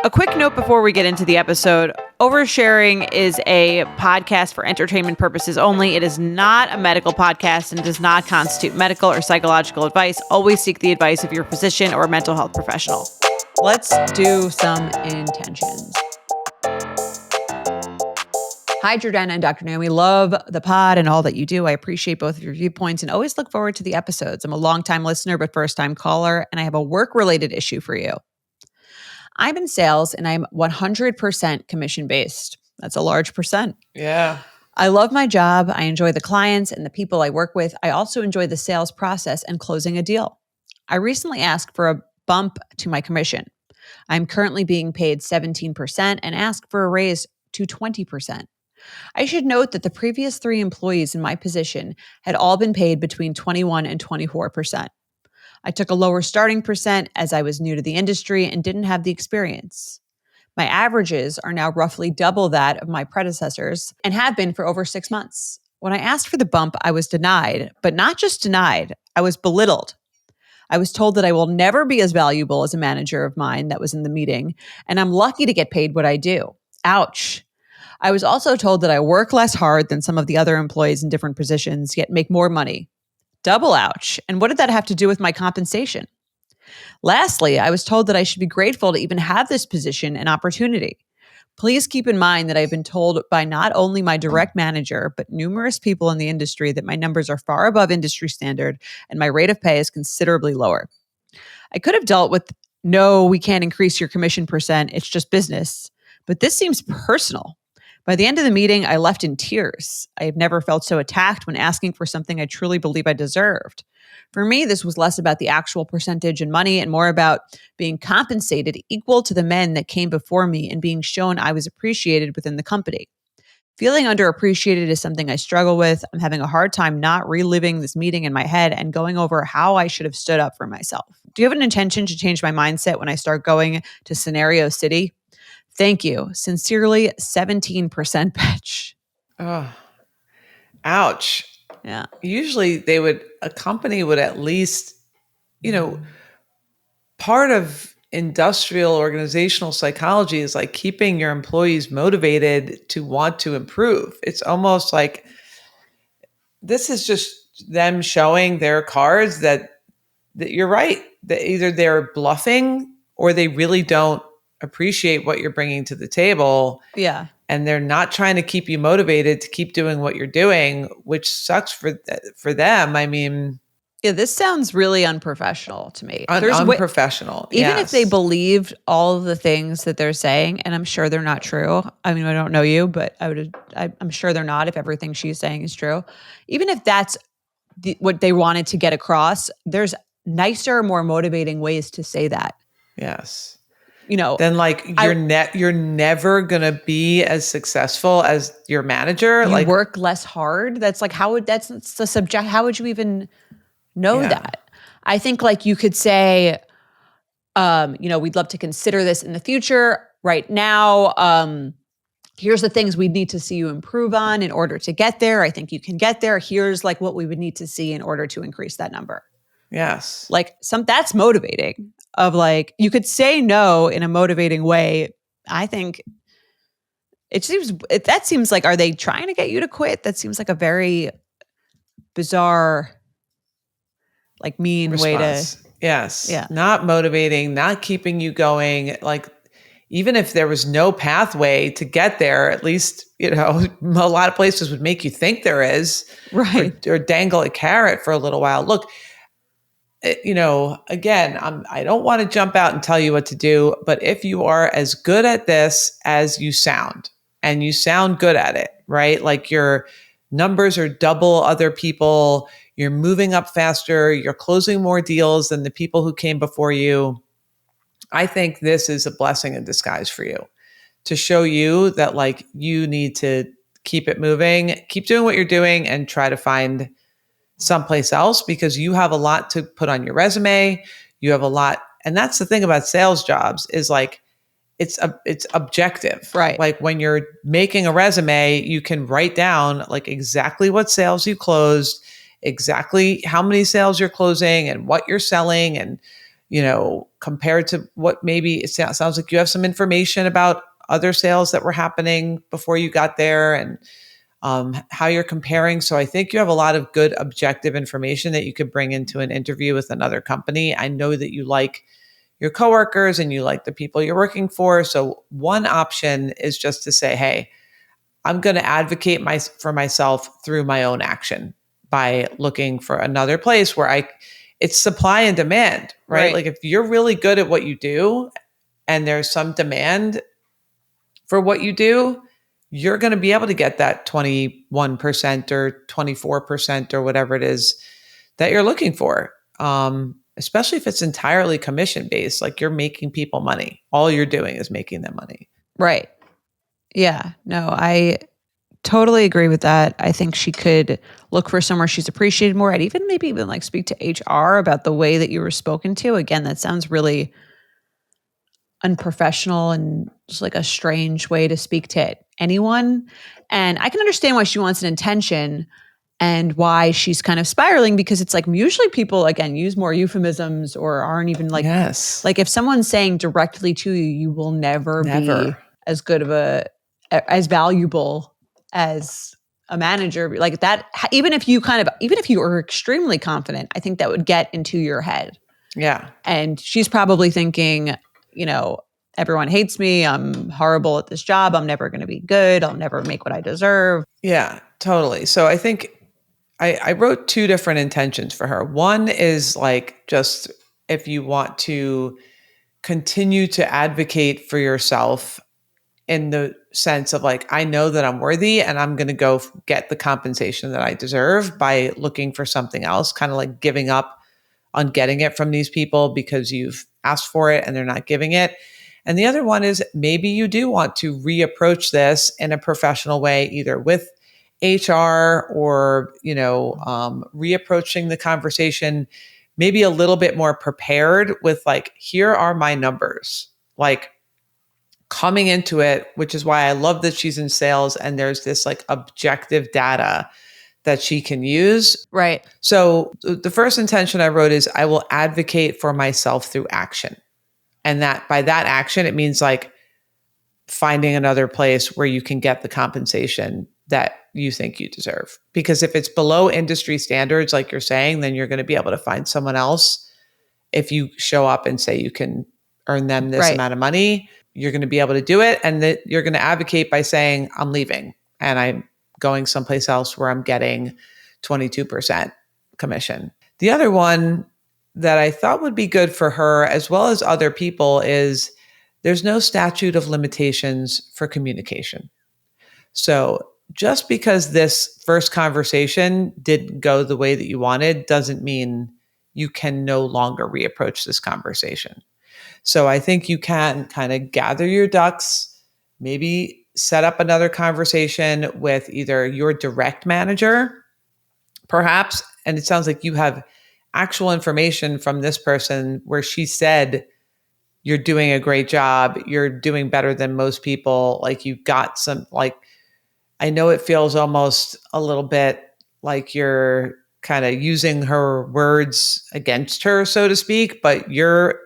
A quick note before we get into the episode. Oversharing is a podcast for entertainment purposes only. It is not a medical podcast and does not constitute medical or psychological advice. Always seek the advice of your physician or mental health professional. Let's do some intentions. Hi, Jordana and Dr. Naomi. Love the pod and all that you do. I appreciate both of your viewpoints and always look forward to the episodes. I'm a longtime listener, but first-time caller, and I have a work-related issue for you. I'm in sales and I'm 100% commission-based. That's a large percent. Yeah. I love my job. I enjoy the clients and the people I work with. I also enjoy the sales process and closing a deal. I recently asked for a bump to my commission. I'm currently being paid 17% and asked for a raise to 20%. I should note that the previous 3 employees in my position had all been paid between 21 and 24%. I took a lower starting percent as I was new to the industry and didn't have the experience. My averages are now roughly double that of my predecessors and have been for over 6 months. When I asked for the bump, I was denied, but not just denied, I was belittled. I was told that I will never be as valuable as a manager of mine that was in the meeting, and I'm lucky to get paid what I do. Ouch. I was also told that I work less hard than some of the other employees in different positions, yet make more money. Double ouch. And what did that have to do with my compensation? Lastly, I was told that I should be grateful to even have this position and opportunity. Please keep in mind that I've been told by not only my direct manager, but numerous people in the industry that my numbers are far above industry standard and my rate of pay is considerably lower. I could have dealt with, no, we can't increase your commission percent, it's just business. But this seems personal. By the end of the meeting, I left in tears. I have never felt so attacked when asking for something I truly believe I deserved. For me, this was less about the actual percentage and money and more about being compensated equal to the men that came before me and being shown I was appreciated within the company. Feeling underappreciated is something I struggle with. I'm having a hard time not reliving this meeting in my head and going over how I should have stood up for myself. Do you have an intention to change my mindset when I start going to Scenario City? Thank you. Sincerely, 17% Betch. Oh, ouch. Yeah. Usually a company would at least, part of industrial organizational psychology is like keeping your employees motivated to want to improve. It's almost like this is just them showing their cards that you're right, that either they're bluffing or they really don't appreciate what you're bringing to the table. Yeah. And they're not trying to keep you motivated to keep doing what you're doing, which sucks for them. I mean, yeah, this sounds really unprofessional to me. Unprofessional. Even if they believed all of the things that they're saying, and I'm sure they're not true. I mean, I don't know you, but I'm sure they're not if everything she's saying is true. Even if that's what they wanted to get across, there's nicer, more motivating ways to say that. Yes. Then like you're never gonna be as successful as your manager. You work less hard. That's like that's the subject. How would you even know that? I think like you could say, we'd love to consider this in the future. Right now, here's the things we need to see you improve on in order to get there. I think you can get there. Here's like what we would need to see in order to increase that number. Yes. Like that's motivating. Of like, you could say no in a motivating way. I think that seems like, are they trying to get you to quit? That seems like a very bizarre, like mean response. Way to. Yes. Yeah. Not motivating, not keeping you going. Like, even if there was no pathway to get there, at least, a lot of places would make you think there is. Right. Or dangle a carrot for a little while. Look, again, I don't want to jump out and tell you what to do, but if you are as good at this as you sound, and you sound good at it, right? Like your numbers are double other people, you're moving up faster, you're closing more deals than the people who came before you. I think this is a blessing in disguise for you to show you that like you need to keep it moving, keep doing what you're doing and try to find someplace else because you have a lot to put on your resume. You have a lot. And that's the thing about sales jobs is like, it's objective, right? Like when you're making a resume, you can write down like exactly what sales you closed, exactly how many sales you're closing and what you're selling and compared to what maybe it sounds like you have some information about other sales that were happening before you got there, and how you're comparing. So I think you have a lot of good objective information that you could bring into an interview with another company. I know that you like your coworkers and you like the people you're working for. So one option is just to say, hey, I'm going to advocate for myself through my own action by looking for another place where it's supply and demand, right? Like if you're really good at what you do and there's some demand for what you do, you're going to be able to get that 21% or 24% or whatever it is that you're looking for. Especially if it's entirely commission based, like you're making people money. All you're doing is making them money. Right. Yeah. No, I totally agree with that. I think she could look for somewhere she's appreciated more. I'd maybe even like speak to HR about the way that you were spoken to. Again, that sounds really unprofessional and just like a strange way to speak to anyone. And I can understand why she wants an intention and why she's kind of spiraling, because it's like usually people, again, use more euphemisms or aren't even like, yes. Like if someone's saying directly to you, you will never be as good of as valuable as a manager. Like that, even if you are extremely confident, I think that would get into your head. Yeah. And she's probably thinking, everyone hates me. I'm horrible at this job. I'm never going to be good. I'll never make what I deserve. Yeah, totally. So I think I wrote two different intentions for her. One is like, just if you want to continue to advocate for yourself in the sense of like, I know that I'm worthy and I'm going to go get the compensation that I deserve by looking for something else, kind of like giving up on getting it from these people because you've asked for it and they're not giving it. And the other one is maybe you do want to reapproach this in a professional way, either with HR or, reapproaching the conversation, maybe a little bit more prepared with like, here are my numbers, like coming into it, which is why I love that she's in sales and there's this like objective data that she can use. Right. So the first intention I wrote is I will advocate for myself through action. And that by that action, it means like finding another place where you can get the compensation that you think you deserve. Because if it's below industry standards, like you're saying, then you're going to be able to find someone else. If you show up and say you can earn them this amount of money, you're going to be able to do it. And that you're going to advocate by saying, I'm leaving and I'm going someplace else where I'm getting 22% commission. The other one that I thought would be good for her as well as other people is there's no statute of limitations for communication. So just because this first conversation didn't go the way that you wanted doesn't mean you can no longer reapproach this conversation. So I think you can kind of gather your ducks, maybe set up another conversation with either your direct manager, perhaps. And it sounds like you have actual information from this person where she said, you're doing a great job. You're doing better than most people. Like you've got some, like, I know it feels almost a little bit like you're kind of using her words against her, so to speak, but you're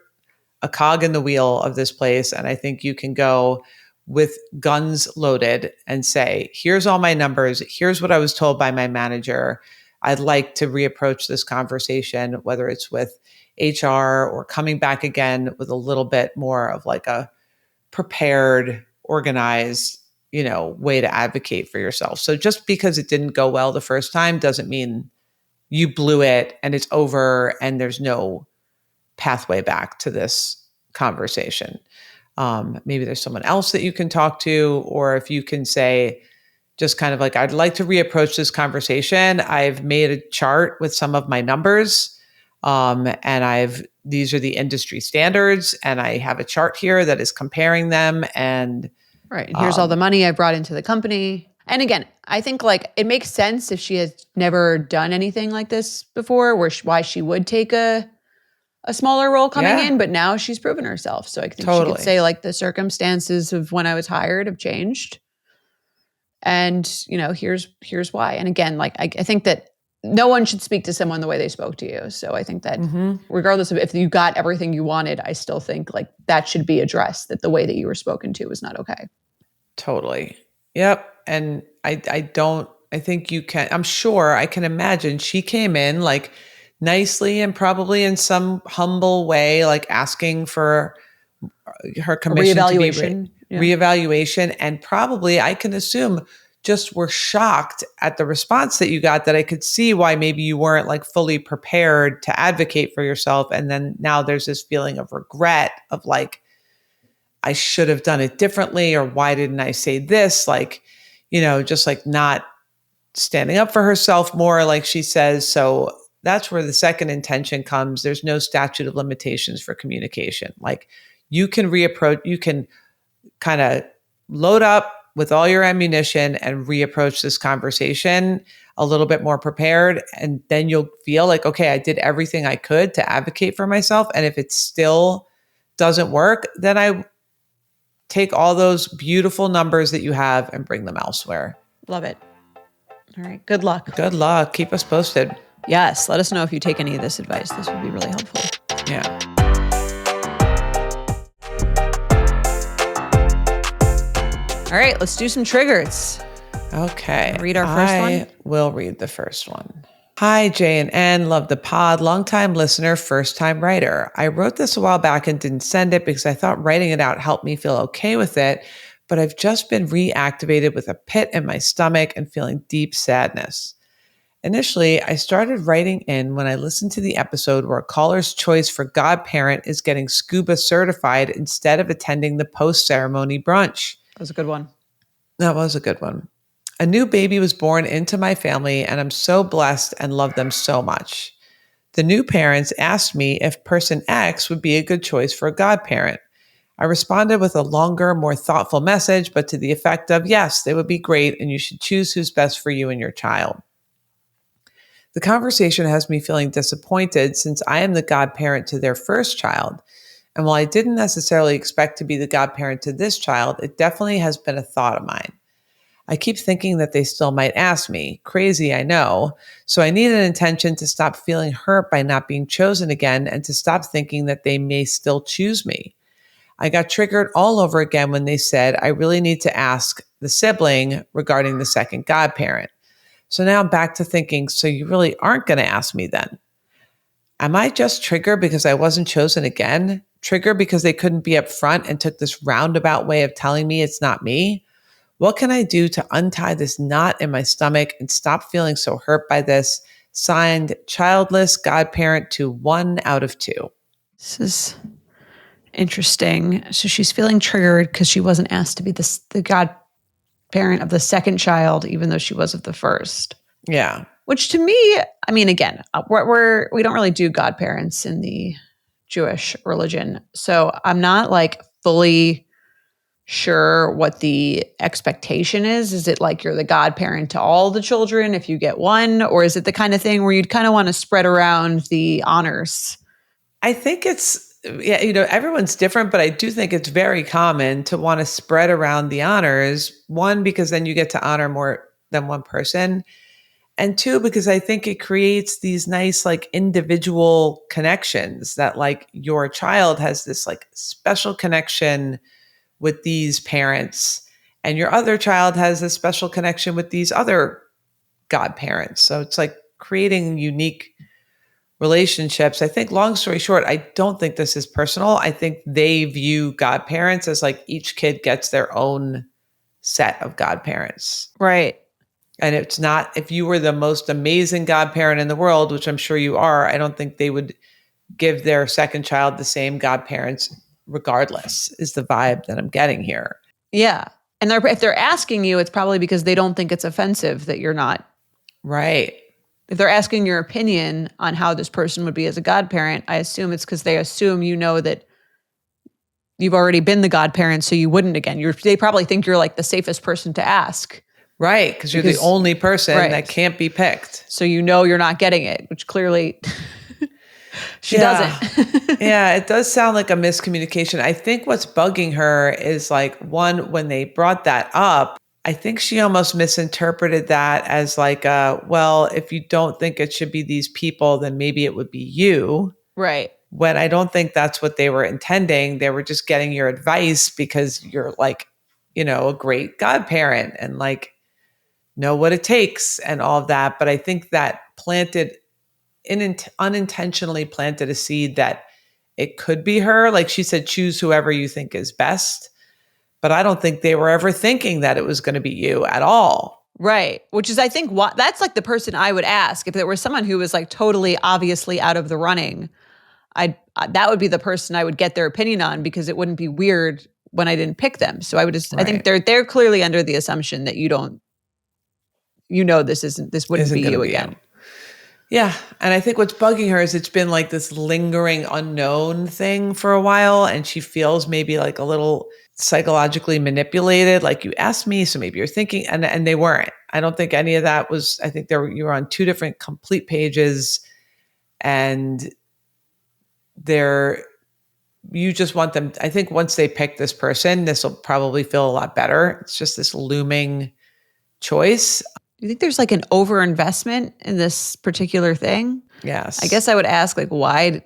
a cog in the wheel of this place. And I think you can go with guns loaded and say, here's all my numbers. Here's what I was told by my manager. I'd like to reapproach this conversation, whether it's with HR or coming back again with a little bit more of like a prepared, organized, way to advocate for yourself. So just because it didn't go well the first time doesn't mean you blew it and it's over and there's no pathway back to this conversation. Maybe there's someone else that you can talk to, or if you can say, just kind of like, I'd like to reapproach this conversation. I've made a chart with some of my numbers. And these are the industry standards, and I have a chart here that is comparing them. And right. And here's all the money I brought into the company. And again, I think like it makes sense if she has never done anything like this before, why she would take a smaller role coming in, but now she's proven herself. So I think she could say like the circumstances of when I was hired have changed. And, here's why. And again, like I think that no one should speak to someone the way they spoke to you. So I think that regardless of if you got everything you wanted, I still think like that should be addressed, that the way that you were spoken to was not okay. Totally. Yep. And I think you can, I'm sure I can imagine she came in like nicely and probably in some humble way, like asking for her A commission to be reevaluation. Yeah. reevaluation. And probably I can assume just were shocked at the response that you got, that I could see why maybe you weren't like fully prepared to advocate for yourself. And then now there's this feeling of regret of like, I should have done it differently, or why didn't I say this? Like, just like not standing up for herself more, like she says. So that's where the second intention comes. There's no statute of limitations for communication. Like you can reapproach, you can kind of load up with all your ammunition and reapproach this conversation a little bit more prepared. And then you'll feel like, okay, I did everything I could to advocate for myself. And if it still doesn't work, then I take all those beautiful numbers that you have and bring them elsewhere. Love it. All right. Good luck. Good luck. Keep us posted. Yes. Let us know if you take any of this advice. This would be really helpful. Yeah. All right. Let's do some triggers. Okay. Read our first one? I will read the first one. Hi, Jay and Ann. Love the pod. Longtime listener, first time writer. I wrote this a while back and didn't send it because I thought writing it out helped me feel okay with it, but I've just been reactivated with a pit in my stomach and feeling deep sadness. Initially, I started writing in when I listened to the episode where a caller's choice for godparent is getting scuba certified instead of attending the post-ceremony brunch. That was a good one. That was a good one. A new baby was born into my family, and I'm so blessed and love them so much. The new parents asked me if person X would be a good choice for a godparent. I responded with a longer, more thoughtful message, but to the effect of, yes, they would be great, and you should choose who's best for you and your child. The conversation has me feeling disappointed since I am the godparent to their first child. And while I didn't necessarily expect to be the godparent to this child, it definitely has been a thought of mine. I keep thinking that they still might ask me. Crazy, I know. So I need an intention to stop feeling hurt by not being chosen again and to stop thinking that they may still choose me. I got triggered all over again when they said I really need to ask the sibling regarding the second godparent. So now I'm back to thinking, so you really aren't going to ask me then? Am I just triggered because I wasn't chosen again? Triggered because they couldn't be upfront and took this roundabout way of telling me it's not me? What can I do to untie this knot in my stomach and stop feeling so hurt by this? Signed, childless godparent to 1 out of 2. This is interesting. So she's feeling triggered because she wasn't asked to be the godparent of the second child, even though she was of the first. Yeah. Which to me, I mean, again, we don't really do godparents in the Jewish religion. So I'm not like fully sure what the expectation is. Is it like you're the godparent to all the children if you get one? Or is it the kind of thing where you'd kind of want to spread around the honors? I think everyone's different, but I do think it's very common to want to spread around the honors. 1, because then you get to honor more than one person. And 2, because I think it creates these nice like individual connections that like your child has this like special connection with these parents, and your other child has a special connection with these other godparents. So it's like creating unique relationships. I think, long story short, I don't think this is personal. I think they view godparents as like each kid gets their own set of godparents. Right. And it's not, if you were the most amazing godparent in the world, which I'm sure you are, I don't think they would give their second child the same godparents regardless, is the vibe that I'm getting here. Yeah. And if they're asking you, it's probably because they don't think it's offensive that you're not. Right. If they're asking your opinion on how this person would be as a godparent, I assume it's because they assume you know that you've already been the godparent, so you wouldn't again. They probably think you're like the safest person to ask. Right, because you're the only person that can't be picked. So you know you're not getting it, which clearly she doesn't. Yeah, it does sound like a miscommunication. I think what's bugging her is like, 1, when they brought that up, I think she almost misinterpreted that as like, well, if you don't think it should be these people, then maybe it would be you. Right. When I don't think that's what they were intending. They were just getting your advice because you're like, a great godparent and like know what it takes and all of that. But I think that unintentionally planted a seed that it could be her. Like she said, choose whoever you think is best. But I don't think they were ever thinking that it was going to be you at all. Right. Which is, I think, that's like the person I would ask if there was someone who was like totally obviously out of the running. That would be the person I would get their opinion on, because it wouldn't be weird when I didn't pick them. So I would just, I think they're clearly under the assumption that this wouldn't be you again. Yeah. And I think what's bugging her is it's been like this lingering unknown thing for a while. And she feels maybe like a little psychologically manipulated. Like, you asked me, so maybe you're thinking, and they weren't. I don't think any of that was, I think you were on two different complete pages, and you just want them. I think once they pick this person, this will probably feel a lot better. It's just this looming choice. Do you think there's like an overinvestment in this particular thing? Yes. I guess I would ask, like, why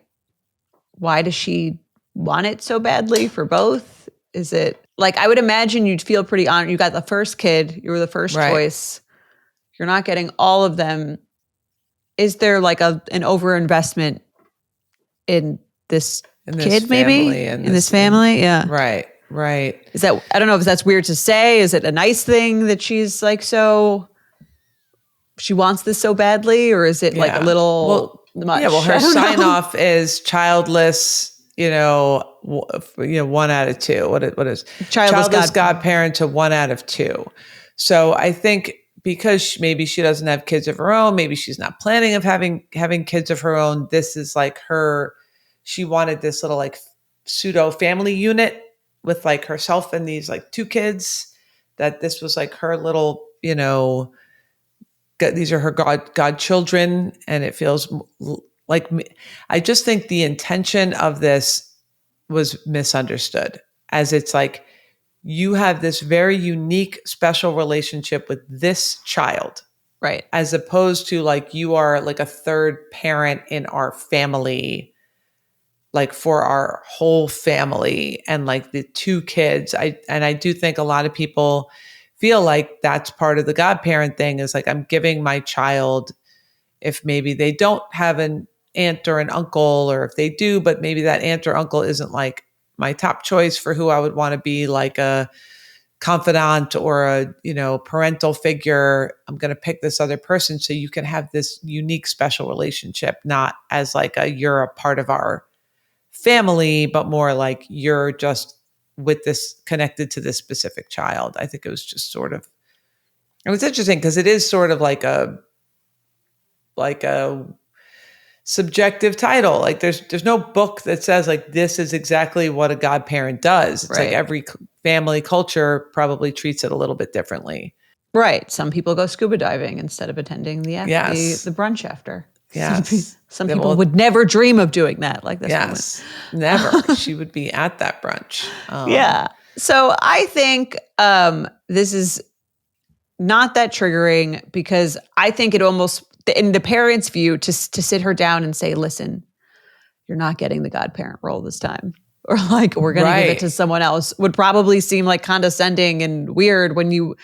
does she want it so badly for both? Is it like, I would imagine you'd feel pretty honored. You got the first kid, you were the first choice. You're not getting all of them. Is there like an overinvestment in this kid, maybe? In this family? Yeah. Right. Is that, I don't know if that's weird to say. Is it a nice thing that she's like, she wants this so badly, or is it like a little much? Yeah, well, her sign off is childless, 1 out of 2. What is childless godparent to 1 out of 2. So I think because maybe she doesn't have kids of her own, maybe she's not planning of having kids of her own. This is like she wanted this little like pseudo family unit with like herself and these like 2 kids, that this was like her little, these are her godchildren. And it feels like, I just think the intention of this was misunderstood, as it's like, you have this very unique, special relationship with this child. Right. As opposed to like, you are like a third parent in our family, like for our whole family, and like the 2 kids. I do think a lot of people feel like that's part of the godparent thing, is like, I'm giving my child, if maybe they don't have an aunt or an uncle, or if they do, but maybe that aunt or uncle isn't like my top choice for who I would want to be like a confidant or a, parental figure. I'm going to pick this other person so you can have this unique, special relationship, not as like you're a part of our family, but more like you're just with this, connected to this specific child. I think it was just it was interesting because it is sort of like a subjective title. Like there's no book that says like, this is exactly what a godparent does. It's like every family culture probably treats it a little bit differently. Right. Some people go scuba diving instead of attending the brunch after. Yes. Some people would never dream of doing that, like this woman. Never. She would be at that brunch. Yeah. So I think this is not that triggering, because I think it almost, in the parents' view, to sit her down and say, listen, you're not getting the godparent role this time. Or like, we're going to give it to someone else, would probably seem like condescending and weird when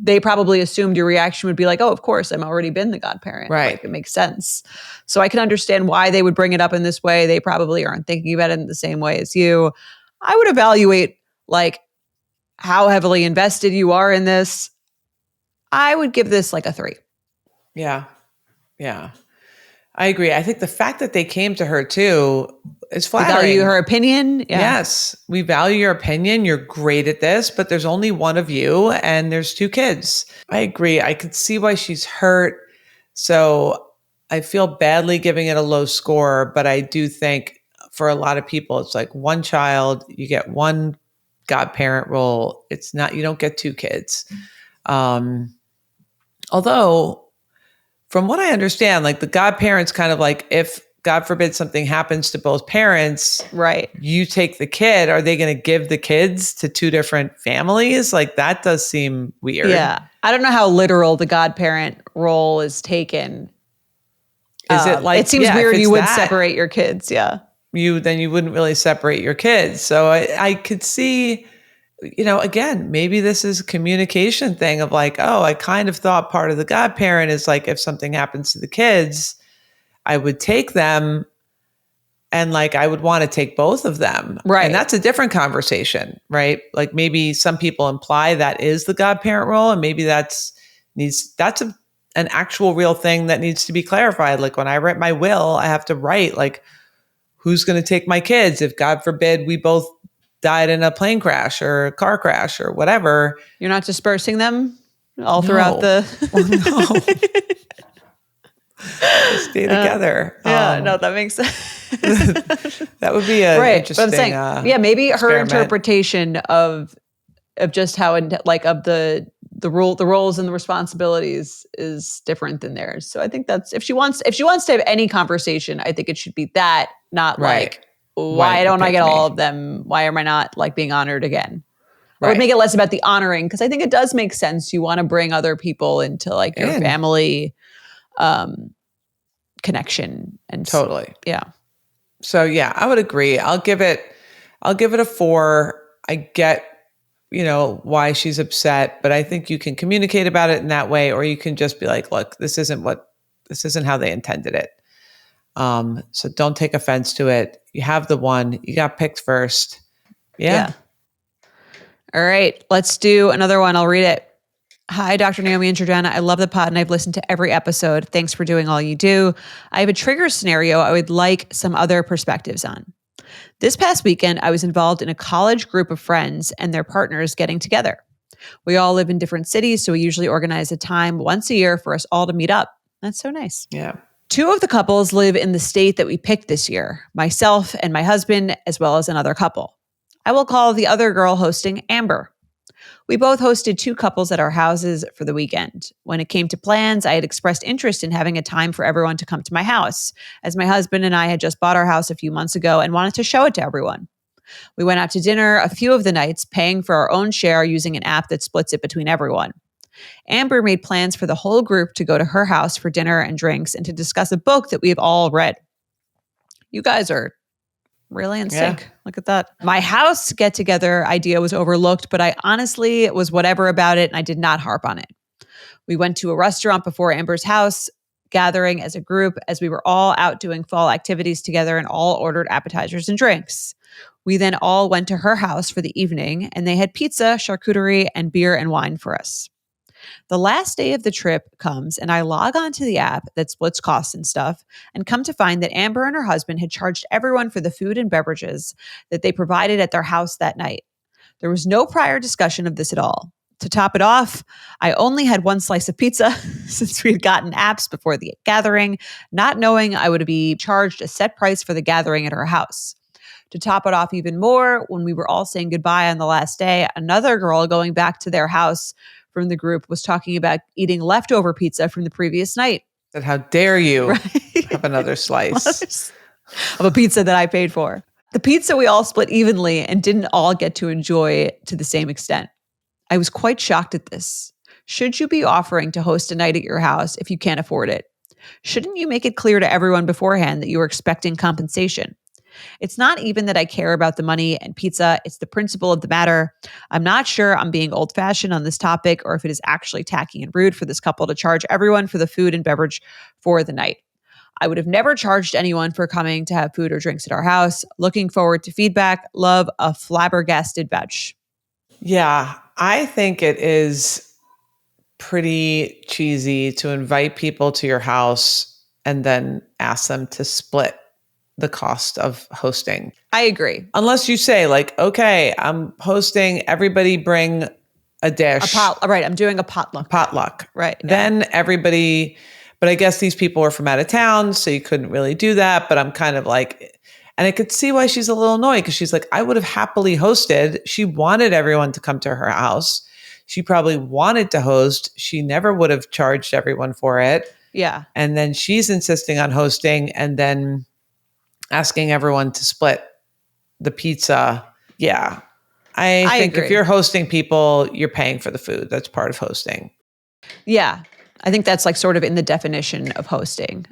they probably assumed your reaction would be like, oh, of course, I've already been the godparent. Right. Like, it makes sense. So I can understand why they would bring it up in this way. They probably aren't thinking about it in the same way as you. I would evaluate like how heavily invested you are in this. I would give this like a 3. Yeah. I agree. I think the fact that they came to her too is flattering. We value her opinion. Yeah. Yes. We value your opinion. You're great at this, but there's only one of you and there's 2 kids. I agree. I could see why she's hurt. So I feel badly giving it a low score, but I do think for a lot of people, it's like 1 child, you get 1 godparent role. It's not, you don't get 2 kids. Although from what I understand, like the godparents kind of like, if God forbid something happens to both parents, Right. you take the kid, are they going to give the kids to two different families? Like that does seem weird. Yeah. I don't know how literal the godparent role is taken. Is it like, it seems if weird it's you would that, separate your kids. Yeah. then you wouldn't really separate your kids. So I could see, again, maybe this is a communication thing of like, oh, I kind of thought part of the godparent is like, if something happens to the kids, I would take them and like, I would want to take both of them. Right. And that's a different conversation, right? Like maybe some people imply that is the godparent role. And maybe that's an actual real thing that needs to be clarified. Like when I write my will, I have to write like, who's going to take my kids if God forbid we both died in a plane crash or a car crash or whatever. You're not dispersing them all throughout the... No. Stay together. No, that makes sense. That would be a interesting. But I'm saying, maybe her interpretation of just how of the roles and the responsibilities is different than theirs. So I think that's if she wants to have any conversation, I think it should be that, not like why don't I get all of them? Why am I not like being honored again? I would make it less about the honoring, because I think it does make sense. You want to bring other people into like your family connection and totally. Yeah. So yeah, I would agree. I'll give it a 4. I get, why she's upset, but I think you can communicate about it in that way, or you can just be like, look, this isn't how they intended it. So don't take offense to it. You have the one, you got picked first. Yeah. All right, let's do another one. I'll read it. Hi, Dr. Naomi and Jordana. I love the pod and I've listened to every episode. Thanks for doing all you do. I have a trigger scenario I would like some other perspectives on. This past weekend, I was involved in a college group of friends and their partners getting together. We all live in different cities, so we usually organize a time once a year for us all to meet up. That's so nice. Yeah. 2 of the couples live in the state that we picked this year, myself and my husband, as well as another couple. I will call the other girl hosting Amber. We both hosted 2 couples at our houses for the weekend. When it came to plans, I had expressed interest in having a time for everyone to come to my house, as my husband and I had just bought our house a few months ago and wanted to show it to everyone. We went out to dinner a few of the nights, paying for our own share using an app that splits it between everyone. Amber made plans for the whole group to go to her house for dinner and drinks and to discuss a book that we've all read. You guys are really in sync. Look at that. My house get-together idea was overlooked, but I honestly was whatever about it and I did not harp on it. We went to a restaurant before Amber's house, gathering as a group as we were all out doing fall activities together and all ordered appetizers and drinks. We then all went to her house for the evening and they had pizza, charcuterie, and beer and wine for us. The last day of the trip comes and I log onto the app that splits costs and stuff and come to find that Amber and her husband had charged everyone for the food and beverages that they provided at their house that night. There was no prior discussion of this at all. To top it off, I only had 1 slice of pizza since we had gotten apps before the gathering, not knowing I would be charged a set price for the gathering at her house. To top it off even more, when we were all saying goodbye on the last day, another girl going back to their house from the group was talking about eating leftover pizza from the previous night. That how dare you have another slice of a pizza that I paid for. The pizza we all split evenly and didn't all get to enjoy to the same extent. I was quite shocked at this. Should you be offering to host a night at your house if you can't afford it? Shouldn't you make it clear to everyone beforehand that you are expecting compensation? It's not even that I care about the money and pizza. It's the principle of the matter. I'm not sure I'm being old-fashioned on this topic or if it is actually tacky and rude for this couple to charge everyone for the food and beverage for the night. I would have never charged anyone for coming to have food or drinks at our house. Looking forward to feedback. Love, a flabbergasted Betch. Yeah, I think it is pretty cheesy to invite people to your house and then ask them to split the cost of hosting. I agree. Unless you say like, okay, I'm hosting, everybody bring a dish. Right, I'm doing a potluck. Right. Yeah. Then everybody, but I guess these people were from out of town, so you couldn't really do that. But I'm kind of like, and I could see why she's a little annoyed because she's like, I would have happily hosted. She wanted everyone to come to her house. She probably wanted to host. She never would have charged everyone for it. Yeah. And then she's insisting on hosting. And then asking everyone to split the pizza. Yeah. I think agree. if you're hosting people, you're paying for the food. That's part of hosting. Yeah. I think that's like sort of in the definition of hosting.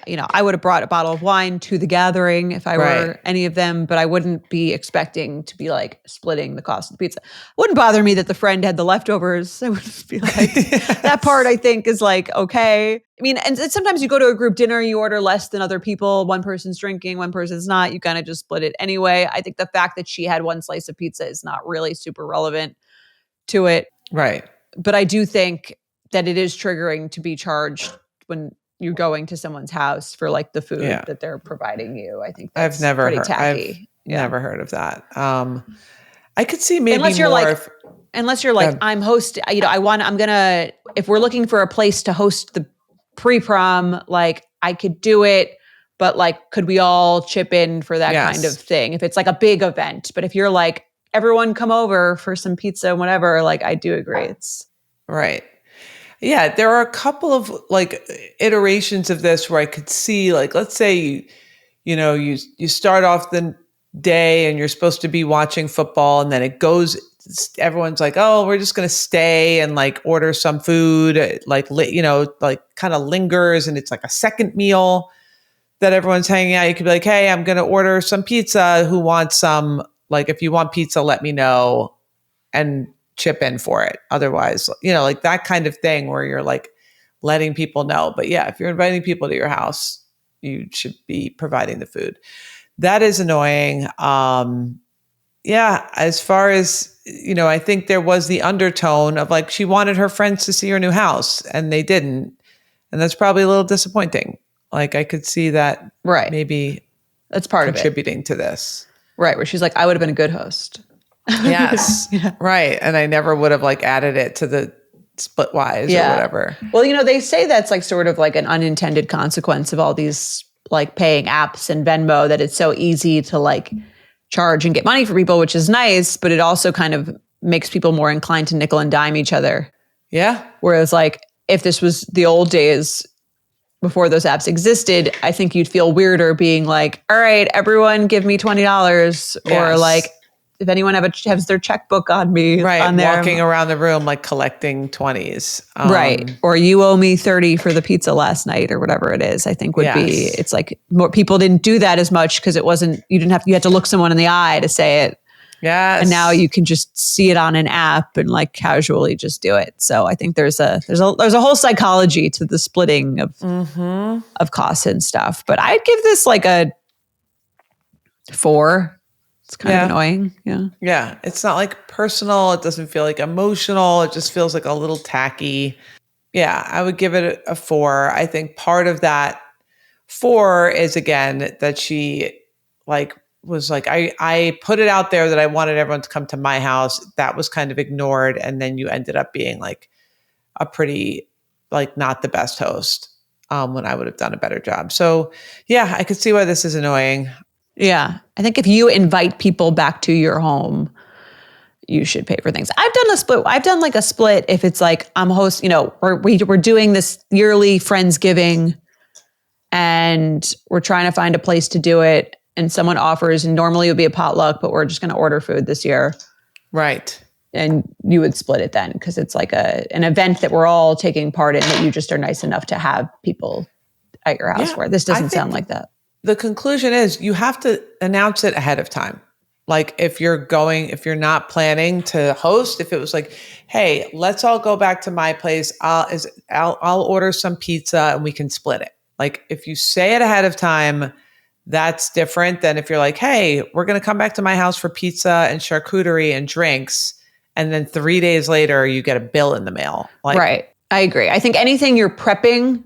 I would have brought a bottle of wine to the gathering if I Right. were any of them, but I wouldn't be expecting to be like splitting the cost of the pizza. Wouldn't bother me that the friend had the leftovers. I would just be like, Yes. that part I think is like, okay. I mean, and sometimes you go to a group dinner, you order less than other people. One person's drinking, one person's not. You kind of just split it anyway. I think the fact that she had one slice of pizza is not really super relevant to it. Right. But I do think that it is triggering to be charged when you're going to someone's house for like the food that they're providing you. I think that's pretty tacky. I've never heard of that. I could see maybe unless you're more unless you're like, I'm host, if we're looking for a place to host the pre-prom, like I could do it, but like, could we all chip in for that kind of thing? If it's like a big event, but if you're like, everyone come over for some pizza and whatever, like I do agree. It's right. Yeah, there are a couple of like iterations of this where I could see, like, let's say you start off the day and you're supposed to be watching football, and then everyone's like, oh, we're just going to stay and like order some food, like kind of lingers, and it's like a second meal that everyone's hanging out. You could be like, hey, I'm going to order some pizza. Who wants some? Like, if you want pizza, let me know, and chip in for it. Otherwise, like that kind of thing where you're like letting people know. But yeah, if you're inviting people to your house, you should be providing the food. That is annoying. Yeah, as far as, I think there was the undertone of like, she wanted her friends to see her new house and they didn't. And that's probably a little disappointing. Like I could see that maybe that's part of it contributing to this. Right. Where she's like, I would have been a good host. Yes. Yeah. Right. And I never would have like added it to the Splitwise or whatever. Well, they say that's like sort of like an unintended consequence of all these like paying apps and Venmo, that it's so easy to like charge and get money for people, which is nice, but it also kind of makes people more inclined to nickel and dime each other. Yeah. Whereas like if this was the old days before those apps existed, I think you'd feel weirder being like, all right, everyone give me $20 or like, if anyone has their checkbook on me, on there, walking around the room like collecting 20s, right? Or you owe me 30 for the pizza last night, or whatever it is. I think would be. It's like more people didn't do that as much because it wasn't. You had to look someone in the eye to say it. Yes. And now you can just see it on an app and like casually just do it. So I think there's a whole psychology to the splitting of costs and stuff. But I'd give this like a 4. It's kind of annoying. Yeah. Yeah. It's not like personal. It doesn't feel like emotional. It just feels like a little tacky. Yeah. I would give it a 4. I think part of that 4 is again, that she like was like, I put it out there that I wanted everyone to come to my house. That was kind of ignored. And then you ended up being like a pretty, like not the best host when I would have done a better job. So yeah, I could see why this is annoying. Yeah. I think if you invite people back to your home, you should pay for things. I've done a split. I've done like a split if it's like I'm host, we're doing this yearly Friendsgiving and we're trying to find a place to do it. And someone offers, and normally it would be a potluck, but we're just going to order food this year. Right. And you would split it then because it's like an event that we're all taking part in, that you just are nice enough to have people at your house for. This doesn't sound like that. The conclusion is you have to announce it ahead of time. Like if you're not planning to host, if it was like, hey, let's all go back to my place. I'll order some pizza and we can split it. Like if you say it ahead of time, that's different than if you're like, hey, we're going to come back to my house for pizza and charcuterie and drinks. And then 3 days later, you get a bill in the mail. Right. I agree. I think anything you're prepping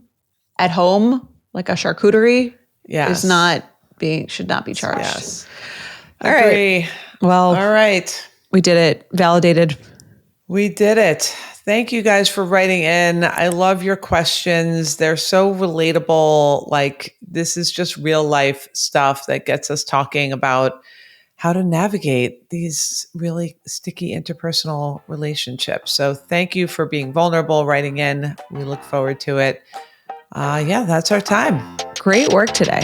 at home, like a charcuterie, should not be charged. Yes. All right. Well, all right. We did it. Validated. We did it. Thank you guys for writing in. I love your questions. They're so relatable. Like this is just real life stuff that gets us talking about how to navigate these really sticky interpersonal relationships. So thank you for being vulnerable, writing in. We look forward to it. That's our time. Great work today.